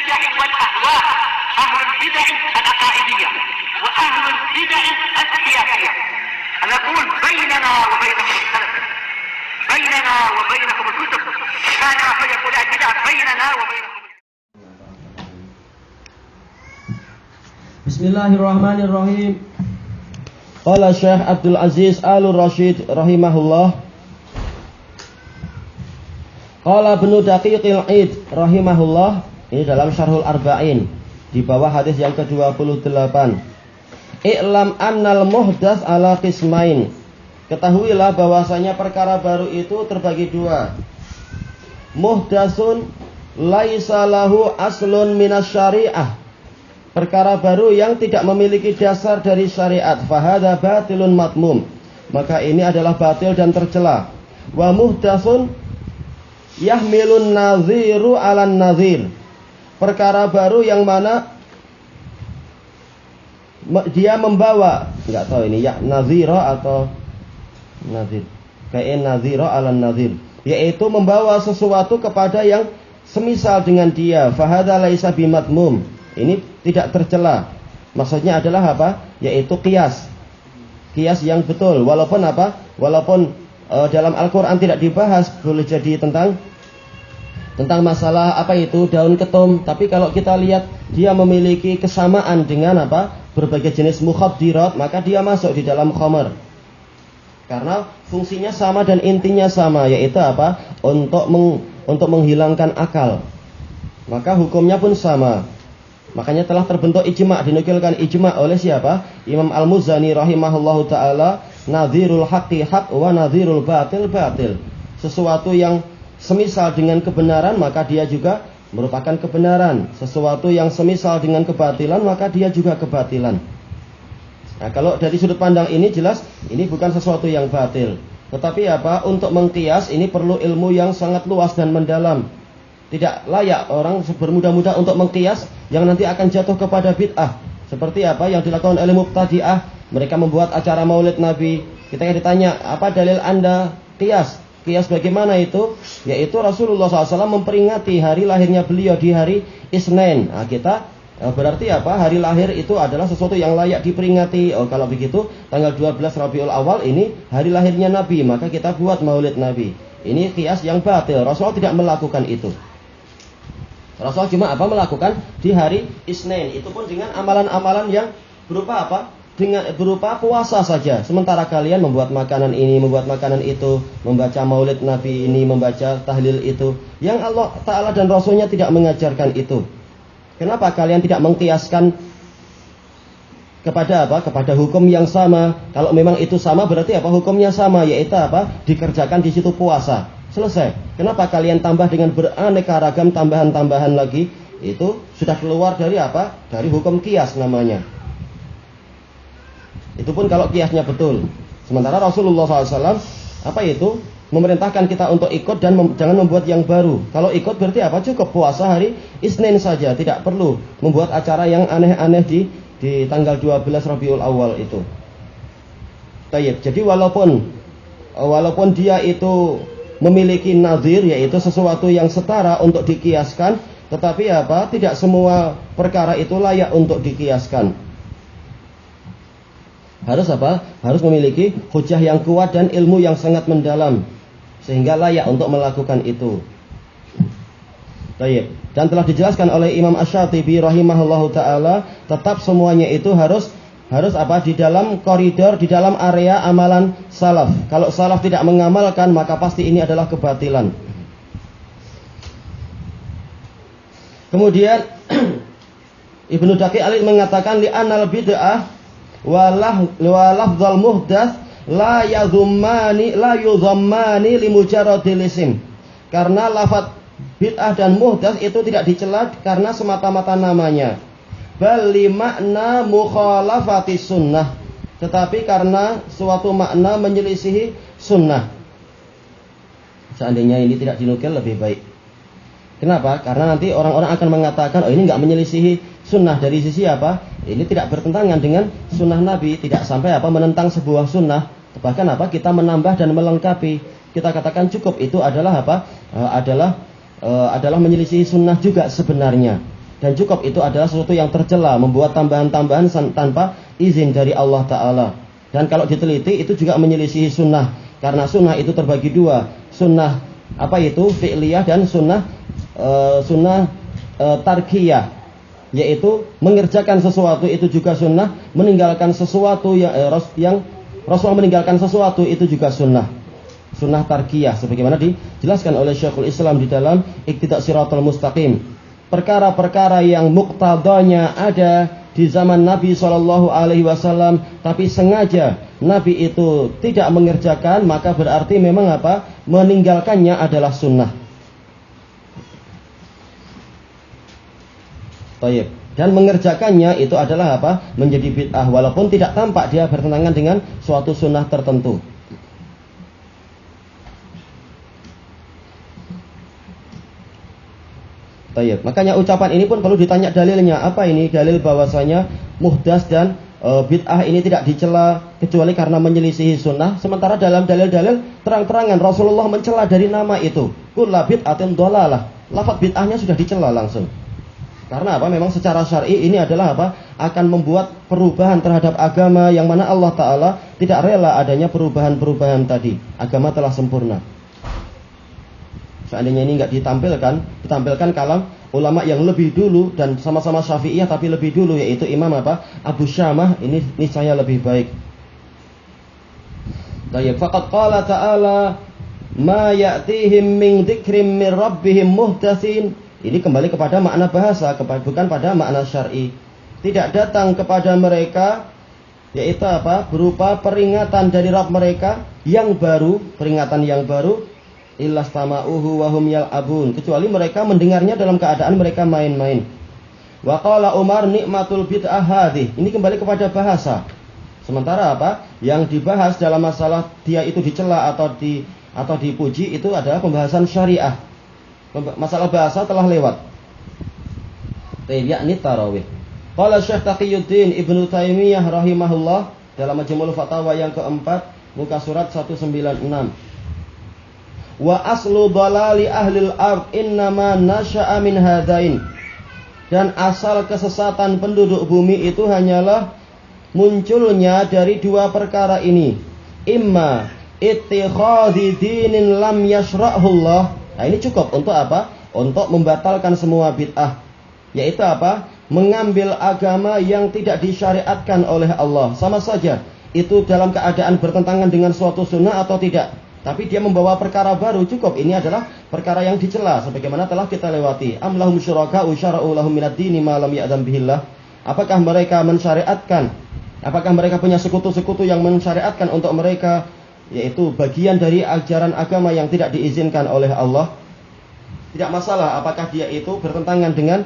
البدع والأهواء، أهل البدع العقائدية وأهل البدع السياسية. نقول بيننا وبينكم السلف، بيننا وبينكم الكتب، كان فيقول البدع بيننا وبينكم. Bismillahirrahmanirrahim. Qala Syekh Abdul Aziz Al-Rashid rahimahullah. Qala Ibnu Daqiqil Id rahimahullah. Ini dalam Syarhul Arba'in di bawah hadis yang ke-28. I'lam annal muhdats ala qismain. Ketahuilah bahwasanya perkara baru itu terbagi dua. Muhdatsun laisa lahu aslun minas syariah. Perkara baru yang tidak memiliki dasar dari syariat. Fahadha batilun matmum. Maka ini adalah batil dan tercela. Wa muhdatsun yahmilun naziru alan nazir. Perkara baru yang mana dia membawa, enggak tahu ini ya nazira atau nazir. Kain nazira alan nazir, yaitu membawa sesuatu kepada yang semisal dengan dia. Fahadha laisa bimatmum. Ini tidak tercela. Maksudnya adalah apa? Yaitu qiyas. Qiyas yang betul. Walaupun apa? Walaupun dalam Al-Quran tidak dibahas, boleh jadi tentang masalah apa itu daun ketum. Tapi kalau kita lihat dia memiliki kesamaan dengan apa? Berbagai jenis mukhaddirat, maka dia masuk di dalam khamar. Karena fungsinya sama dan intinya sama, yaitu apa? Untuk menghilangkan akal. Maka hukumnya pun sama. Makanya telah terbentuk ijma', dinukilkan ijma' oleh siapa? Imam Al-Muzani rahimahullahu ta'ala. Nadhirul haqqi haq wa nadhirul batil batil. Sesuatu yang semisal dengan kebenaran, maka dia juga merupakan kebenaran. Sesuatu yang semisal dengan kebatilan, maka dia juga kebatilan. Nah, kalau dari sudut pandang ini jelas ini bukan sesuatu yang batil. Tetapi apa? Untuk mengqiyas ini perlu ilmu yang sangat luas dan mendalam. Tidak layak orang bermudah-mudah untuk mengqiyas yang nanti akan jatuh kepada bid'ah. Seperti apa yang dilakukan oleh mubtadi'ah. Mereka membuat acara maulid Nabi. Kita ditanya, apa dalil Anda qiyas? Qiyas bagaimana itu? Yaitu Rasulullah SAW memperingati hari lahirnya beliau di hari Isnin. Nah, kita berarti apa? Hari lahir itu adalah sesuatu yang layak diperingati. Oh, kalau begitu tanggal 12 Rabiul Awal ini hari lahirnya Nabi, maka kita buat maulid Nabi. Ini qiyas yang batil. Rasulullah tidak melakukan itu. Rasul cuma apa? Melakukan di hari Isnin. Itu pun dengan amalan-amalan yang berupa apa? Dengan berupa puasa saja. Sementara kalian membuat makanan ini, membuat makanan itu, membaca maulid Nabi ini, membaca tahlil itu, yang Allah Ta'ala dan Rasulnya tidak mengajarkan itu. Kenapa kalian tidak mengkiaskan kepada apa? Kepada hukum yang sama. Kalau memang itu sama berarti apa? Hukumnya sama, yaitu apa? Dikerjakan di situ puasa. Selesai. Kenapa kalian tambah dengan beraneka ragam tambahan-tambahan lagi? Itu sudah keluar dari apa? Dari hukum qiyas namanya. Itu pun kalau qiyasnya betul. Sementara Rasulullah SAW apa itu? Memerintahkan kita untuk ikut dan jangan membuat yang baru. Kalau ikut berarti apa? Cukup puasa hari Isnin saja. Tidak perlu membuat acara yang aneh-aneh di tanggal 12 Rabiul Awal itu. Tayyib. Jadi walaupun dia itu memiliki nazir, yaitu sesuatu yang setara untuk dikiaskan, tetapi apa? Tidak semua perkara itu layak untuk dikiaskan. Harus apa? Harus memiliki hujah yang kuat dan ilmu yang sangat mendalam, sehingga layak untuk melakukan itu. Baik. Dan telah dijelaskan oleh Imam Asy-Syatibi rahimahullahu taala, tetap semuanya itu harus apa? Di dalam koridor, di dalam area amalan salaf. Kalau salaf tidak mengamalkan, maka pasti ini adalah kebatilan. Kemudian Ibnu Daqiq Al-Id mengatakan li'anal bid'ah wa lafdzul muhdats la yudhammani li mujarradil ism. Karena lafaz bid'ah dan muhdats itu tidak dicela karena semata-mata namanya. Bal li makna mukhalafati sunnah, tetapi karena suatu makna menyelisihi sunnah. Seandainya ini tidak dinukil lebih baik. Kenapa? Karena nanti orang-orang akan mengatakan, oh ini enggak menyelisihi sunnah. Dari sisi apa? Ini tidak bertentangan dengan sunnah Nabi. Tidak sampai apa? Menentang sebuah sunnah. Bahkan apa? Kita menambah dan melengkapi. Kita katakan cukup. Itu adalah apa? Adalah menyelisihi sunnah juga sebenarnya. Dan cukup itu adalah sesuatu yang tercela, membuat tambahan-tambahan tanpa izin dari Allah Ta'ala. Dan kalau diteliti itu juga menyelisihi sunnah. Karena sunnah itu terbagi dua. Sunnah fi'liyah dan sunnah tarkiyah. Yaitu mengerjakan sesuatu itu juga sunnah, meninggalkan sesuatu yang Rasulullah meninggalkan sesuatu itu juga sunnah. Sunnah tarkiyah sebagaimana dijelaskan oleh Syekhul Islam di dalam Iqtida' Shiratal Mustaqim. Perkara-perkara yang muqtadanya ada di zaman Nabi SAW, tapi sengaja Nabi itu tidak mengerjakan, maka berarti memang meninggalkannya adalah sunnah. Tayyib. Dan mengerjakannya itu adalah menjadi bid'ah, walaupun tidak tampak dia bertentangan dengan suatu sunnah tertentu. Tayyib. Makanya ucapan ini pun perlu ditanya dalilnya. Apa ini dalil bahwasanya muhdas dan bid'ah ini tidak dicela kecuali karena menyelisihi sunnah? Sementara dalam dalil-dalil terang-terangan Rasulullah mencela dari nama itu. Kullu bid'atin dhalalah. Lafaz bid'ahnya sudah dicela langsung. Karena memang secara syar'i ini adalah akan membuat perubahan terhadap agama yang mana Allah Ta'ala tidak rela adanya perubahan-perubahan tadi. Agama telah sempurna. Seandainya ini nggak ditampilkan kalam ulama yang lebih dulu dan sama-sama Syafi'iyah tapi lebih dulu, yaitu Imam Abu Syamah, ini niscaya lebih baik. Tayyib. Faqad qala ta'ala ma ya'tihim min dzikrim min rabbihim muhdatsin. Ini kembali kepada makna bahasa, bukan pada makna syar'i. Tidak datang kepada mereka yaitu berupa peringatan dari Rabb mereka yang baru, peringatan yang baru, illa stama'uhu wa hum yal'abun, kecuali mereka mendengarnya dalam keadaan mereka main-main. Wa qala Umar nikmatul bid'ah hadhi. Ini kembali kepada bahasa. Sementara yang dibahas dalam masalah dia itu dicela atau dipuji itu adalah pembahasan syariah. Masalah bahasa telah lewat. Yakni tarawih. Qala Syekh Taqiyuddin Ibnu Taimiyah rahimahullah dalam Majmu'ul Fatawa yang keempat, muka surat 196. Wa aslu dalali ahlil ard innama nasya'a min hadain. Dan asal kesesatan penduduk bumi itu hanyalah munculnya dari dua perkara ini. Imma ittikhadhi dinin lam yashra'hullah. Nah, ini cukup untuk Untuk membatalkan semua bid'ah. Yaitu mengambil agama yang tidak disyariatkan oleh Allah. Sama saja itu dalam keadaan bertentangan dengan suatu sunnah atau tidak. Tapi dia membawa perkara baru, cukup. Ini adalah perkara yang dicela sebagaimana telah kita lewati. Am lahum syuraka'u syara'u lahum minad dini ma lam ya'dzan bihillah. Apakah mereka mensyariatkan? Apakah mereka punya sekutu-sekutu yang mensyariatkan untuk mereka, yaitu bagian dari ajaran agama yang tidak diizinkan oleh Allah? Tidak masalah apakah dia itu bertentangan dengan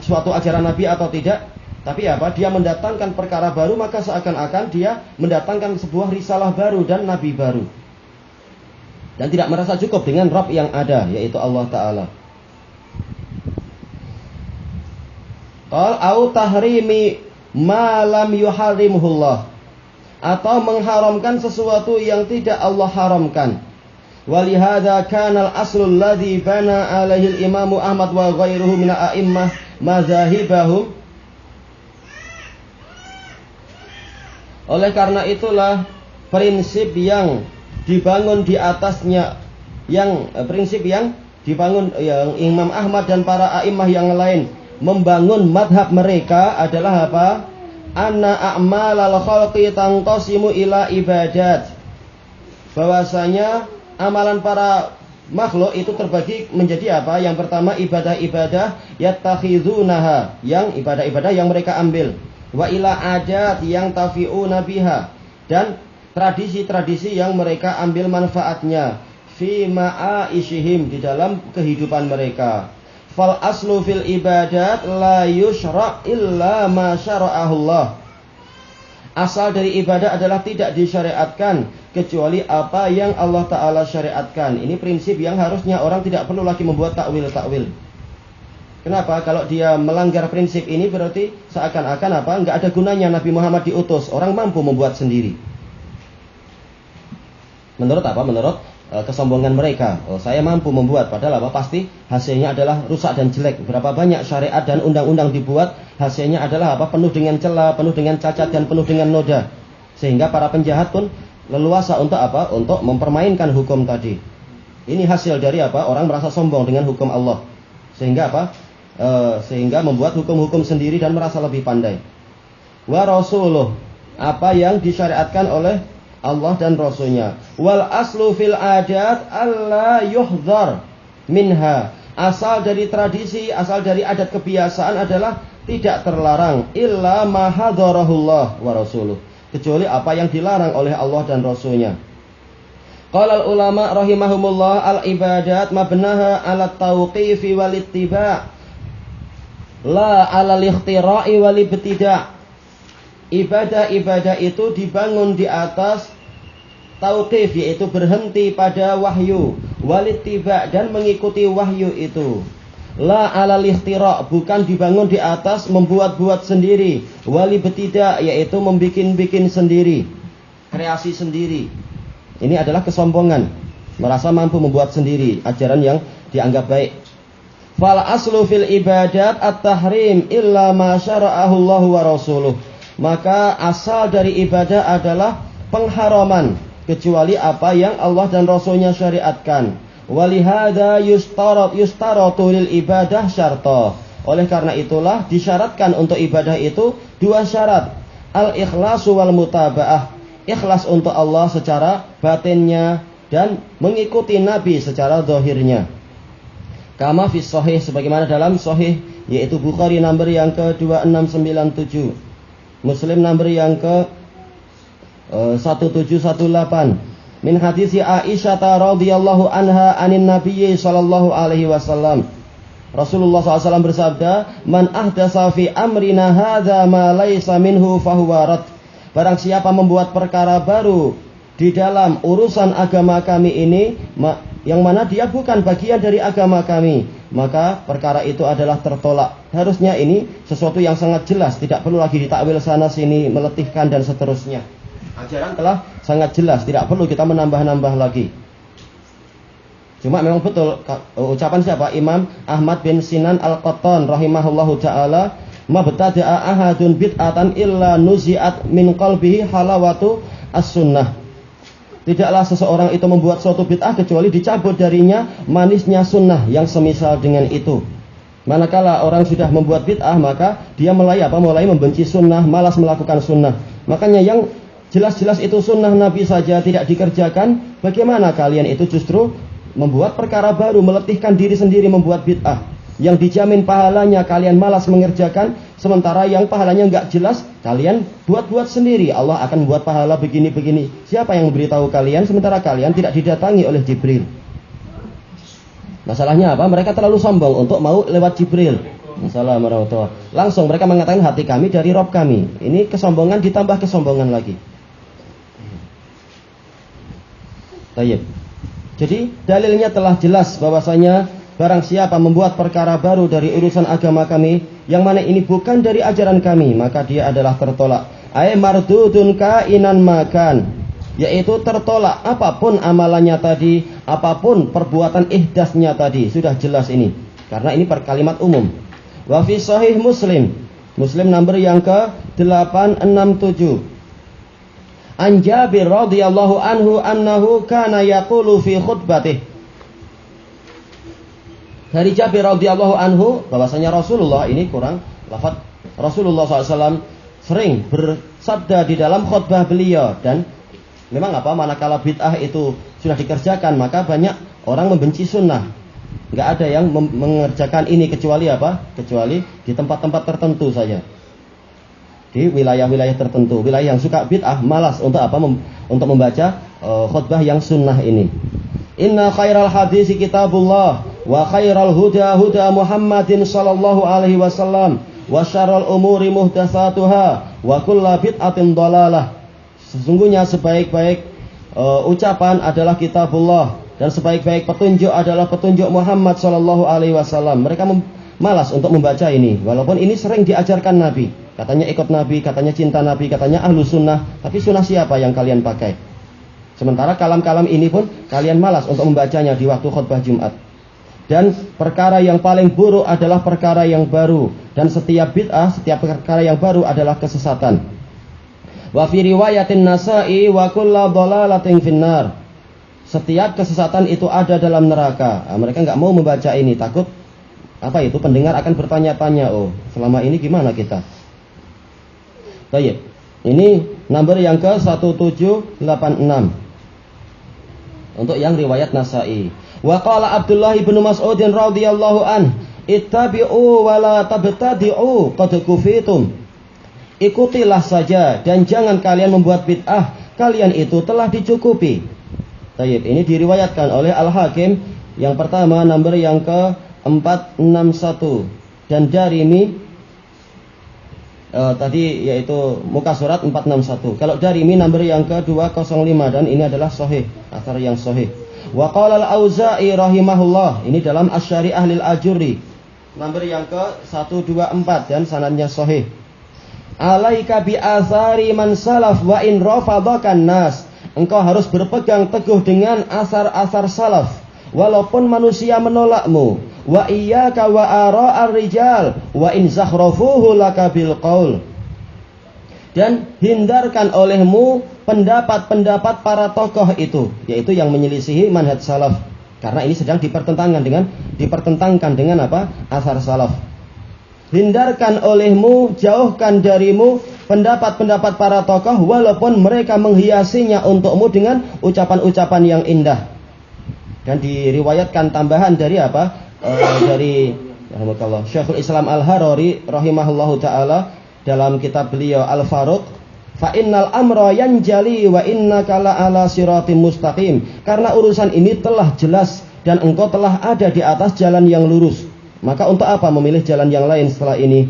suatu ajaran Nabi atau tidak. Tapi dia mendatangkan perkara baru, maka seakan-akan dia mendatangkan sebuah risalah baru dan Nabi baru. Dan tidak merasa cukup dengan Rabb yang ada, yaitu Allah Ta'ala. Qal au tahrimi ma lam yuharrimuhullah, atau mengharamkan sesuatu yang tidak Allah haramkan. Walihada kana al-aslul ladzi bana alaihi al-Imam Ahmad wa ghairuhu min a'immah madzahibahum. Oleh karena itulah prinsip yang dibangun di atasnya, prinsip yang dibangun yang Imam Ahmad dan para a'immah yang lain membangun madhab mereka adalah Anna a'malal khalqi tanqasimu ila ibadat. Bahwasanya amalan para makhluk itu terbagi menjadi Yang pertama ibadah-ibadah yattakhizunaha, yang ibadah-ibadah yang mereka ambil. Wa ila adat yang tafi'una biha, dan tradisi-tradisi yang mereka ambil manfaatnya fi ma'aishihim, di dalam kehidupan mereka. Fal aslu fil ibadat la yushra' illa ma syara'ahullah. Asal dari ibadah adalah tidak disyariatkan kecuali apa yang Allah Ta'ala syariatkan. Ini prinsip yang harusnya orang tidak perlu lagi membuat takwil-takwil. Kenapa? Kalau dia melanggar prinsip ini berarti seakan-akan enggak ada gunanya Nabi Muhammad diutus. Orang mampu membuat sendiri. Menurut Menurut kesombongan mereka. Oh, saya mampu membuat, padahal apa? Pasti hasilnya adalah rusak dan jelek. Berapa banyak syariat dan undang-undang dibuat, hasilnya adalah apa? Penuh dengan celah, penuh dengan cacat dan penuh dengan noda. Sehingga para penjahat pun leluasa untuk apa? Untuk mempermainkan hukum tadi. Ini hasil dari apa? Orang merasa sombong dengan hukum Allah. Sehingga apa? Sehingga membuat hukum-hukum sendiri dan merasa lebih pandai. Wa rasuluh, apa yang disyariatkan oleh Allah dan Rasulnya. Wal aslu fil adat alla yuhdhar minha. Asal dari tradisi, asal dari adat kebiasaan adalah tidak terlarang illa ma hadarahullah wa rasuluh, kecuali apa yang dilarang oleh Allah dan Rasulnya. Qala al ulama rahimahumullah al ibadat mabnaha ala tauqifi wal ittiba' la ala al-ikhtira'i wal ibtida'. Ibadah-ibadah itu dibangun di atas tauqif, yaitu berhenti pada wahyu, walittiba, dan mengikuti wahyu itu. La alal ikhtira, bukan dibangun di atas membuat-buat sendiri, walibtida, yaitu membikin-bikin sendiri, kreasi sendiri. Ini adalah kesombongan, merasa mampu membuat sendiri ajaran yang dianggap baik. Fal aslu fil ibadat at-tahrim illa ma syara'ahu Allah wa rasuluh. Maka asal dari ibadah adalah pengharaman, kecuali apa yang Allah dan Rasulnya syariatkan. Walihada yustaratu lil ibadah syarta. Oleh karena itulah disyaratkan untuk ibadah itu dua syarat. Al-ikhlasu wal mutaba'ah. Ikhlas untuk Allah secara batinnya dan mengikuti Nabi secara zahirnya. Kama fi sahih, sebagaimana dalam sahih, yaitu Bukhari nomor yang ke-2697. Muslim nomor yang ke 1718 min hadisi Aisyah radhiyallahu anha anin nabiyyi sallallahu alaihi wasallam. Rasulullah SAW bersabda, "Man ahdasa fi amrina hadza ma laisa minhu fahuwa rad." Barang siapa membuat perkara baru di dalam urusan agama kami ini, yang mana dia bukan bagian dari agama kami, maka perkara itu adalah tertolak. Harusnya ini sesuatu yang sangat jelas, tidak perlu lagi ditakwil sana sini, meletihkan dan seterusnya. Ajaran telah sangat jelas, tidak perlu kita menambah-nambah lagi. Cuma memang betul ucapan siapa? Imam Ahmad bin Sinan Al-Qattan rahimahullahu taala, "Mabtada'a ahadun bid'atan illa nuzi'at min qalbihi halawatu as-sunnah." Tidaklah seseorang itu membuat suatu bid'ah kecuali dicabut darinya manisnya sunnah yang semisal dengan itu. Manakala orang sudah membuat bid'ah, maka dia mulai membenci sunnah, malas melakukan sunnah. Makanya yang jelas-jelas itu sunnah Nabi saja tidak dikerjakan, bagaimana kalian itu justru membuat perkara baru, meletihkan diri sendiri membuat bid'ah yang dijamin pahalanya kalian malas mengerjakan, sementara yang pahalanya enggak jelas kalian buat-buat sendiri. Allah akan buat pahala begini-begini. Siapa yang memberitahu kalian sementara kalian tidak didatangi oleh Jibril? Masalahnya apa? Mereka terlalu sombong untuk mau lewat Jibril. Assalamualaikum warahmatullahi wabarakatuh. Langsung mereka mengatakan hati kami dari Rob kami. Ini kesombongan ditambah kesombongan lagi. Baik. Jadi dalilnya telah jelas bahwasanya barang siapa membuat perkara baru dari urusan agama kami, yang mana ini bukan dari ajaran kami, maka dia adalah tertolak. Ay mardudun kainan makan, yaitu tertolak apapun amalannya tadi, apapun perbuatan ihdasnya tadi. Sudah jelas ini, karena ini perkalimat umum. Wa fi sahih Muslim, Muslim nomor yang ke-867. An Jabir radhiyallahu anhu annahu kana yaqulu fi khutbatih. Dari Jabir radhiyallahu anhu bahwasanya Rasulullah, ini kurang lafaz, Rasulullah SAW sering bersabda di dalam khutbah beliau. Dan memang apa, manakala bid'ah itu sudah dikerjakan, maka banyak orang membenci sunnah. Enggak ada yang mengerjakan ini kecuali apa? Kecuali di tempat-tempat tertentu saja. Di wilayah-wilayah tertentu, wilayah yang suka bid'ah malas untuk apa? Untuk membaca khutbah yang sunnah ini. Inna khairal hadisi kitabullah wa khairal huda huda Muhammadin sallallahu alaihi wasallam wa syarrul umuri muhdatsatuha wa kullu bid'atin dhalalah. Sesungguhnya sebaik-baik ucapan adalah kitabullah dan sebaik-baik petunjuk adalah petunjuk Muhammad sallallahu alaihi wasallam. Mereka malas untuk membaca ini, walaupun ini sering diajarkan Nabi. Katanya ikut Nabi, katanya cinta Nabi, katanya ahlu sunnah. Tapi sunnah siapa yang kalian pakai? Sementara kalam-kalam ini pun kalian malas untuk membacanya di waktu khutbah Jumat. Dan perkara yang paling buruk adalah perkara yang baru. Dan setiap bid'ah, setiap perkara yang baru adalah kesesatan. Wa fi riwayatin Nasa'i wa kullu dhalalatin finnar. Setiap kesesatan itu ada dalam neraka. Nah, mereka nggak mau membaca ini, takut apa itu pendengar akan bertanya-tanya, oh selama ini gimana kita? Baik. Ini nomor yang ke 1786. Untuk yang riwayat Nasa'i. Wa qala Abdullah bin Mas'ud radhiyallahu an, ittabi'u wa la tabtadi'u qad kufitum. Ikutilah saja dan jangan kalian membuat bid'ah, kalian itu telah dicukupi. Baik, ini diriwayatkan oleh Al-Hakim yang pertama nomor yang ke 461 dan Darimi tadi yaitu muka surat 461. Kalau Darimi nomor yang ke 205 dan ini adalah sahih, asar yang sahih. Wa qala al-Auza'i rahimahullah, ini dalam Asy-Syari'ah lil Ajurri nomor yang ke 124 dan sanadnya sahih. Alaika bi athari man salaf wa in rafadakan nas. Engkau harus berpegang teguh dengan asar-asar salaf walaupun manusia menolakmu. Wa iyyaka wa ara'ar rijal wa in zakhrafuhu laka bil qaul. Dan hindarkan olehmu pendapat-pendapat para tokoh itu, yaitu yang menyelisihi manhaj salaf. Karena ini sedang dipertentangkan dengan apa? Asar salaf. Hindarkan olehmu, jauhkan darimu pendapat-pendapat para tokoh walaupun mereka menghiasinya untukmu dengan ucapan-ucapan yang indah. Dan diriwayatkan tambahan dari apa? Dari Syekhul Islam Al-Harari rahimahullahu taala dalam kitab beliau Al-Faruq, fa innal amra yanjali wa innaka la ala siratim mustaqim. Karena urusan ini telah jelas dan engkau telah ada di atas jalan yang lurus. Maka untuk apa memilih jalan yang lain setelah ini?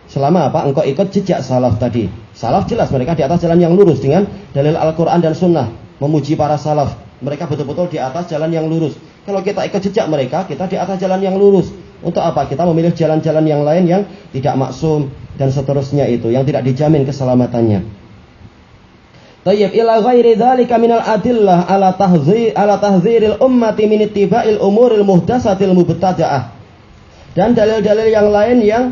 Selama apa? Engkau ikut jejak salaf tadi. Salaf jelas mereka di atas jalan yang lurus dengan dalil Al-Quran dan Sunnah. Memuji para salaf. Mereka betul-betul di atas jalan yang lurus. Kalau kita ikut jejak mereka, kita di atas jalan yang lurus. Untuk apa? Kita memilih jalan-jalan yang lain yang tidak maksum dan seterusnya itu, yang tidak dijamin keselamatannya. Tayyib ila ghairi dzalika minal adillah ala tahdziril ummati min ittiba'il umuril muhdatsatil mubtada'ah. Dan dalil-dalil yang lain yang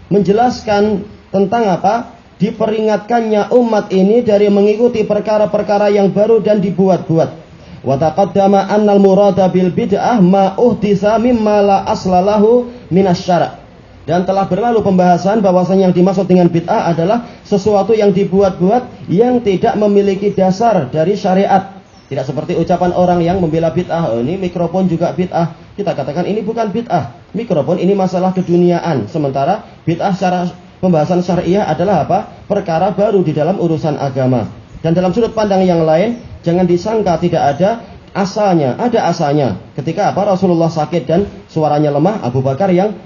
menjelaskan tentang apa? Diperingatkannya umat ini dari mengikuti perkara-perkara yang baru dan dibuat-buat. Wa taqaddama annal murada bil bid'ah ma uhditsa mimma la aslalahu minas syara'. Dan telah berlalu pembahasan bahwasanya yang dimaksud dengan bid'ah adalah sesuatu yang dibuat-buat yang tidak memiliki dasar dari syariat. Tidak seperti ucapan orang yang membela bid'ah, oh, ini mikrofon juga bid'ah. Kita katakan ini bukan bid'ah. Mikrofon ini masalah keduniaan. Sementara bid'ah secara pembahasan syariah adalah apa? Perkara baru di dalam urusan agama. Dan dalam sudut pandang yang lain, jangan disangka tidak ada asalnya. Ada asalnya. Ketika apa? Rasulullah sakit dan suaranya lemah, Abu Bakar yang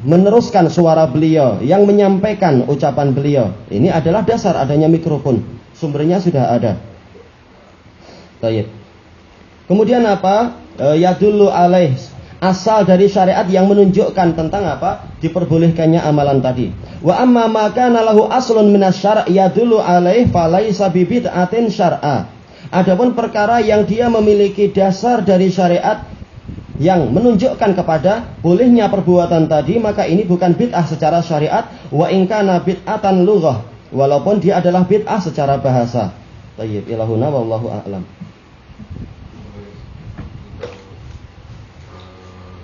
meneruskan suara beliau, yang menyampaikan ucapan beliau. Ini adalah dasar adanya mikrofon. Sumbernya sudah ada. Baik. Kemudian apa? Yadullu alaih, asal dari syariat yang menunjukkan tentang apa? Diperbolehkannya amalan tadi. Wa amma ma kana lahu aslun minas syara' yadullu alaih falaisa bi bid'atin syar'a. Adapun perkara yang dia memiliki dasar dari syariat yang menunjukkan kepada bolehnya perbuatan tadi, maka ini bukan bid'ah secara syariat. Wa in kana bid'atan lughah, walaupun dia adalah bid'ah secara bahasa. Tayyib ilahuna wallahu a'lam.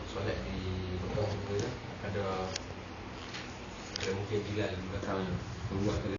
Solat di Mekah ada mungkin Bilal belakang membuat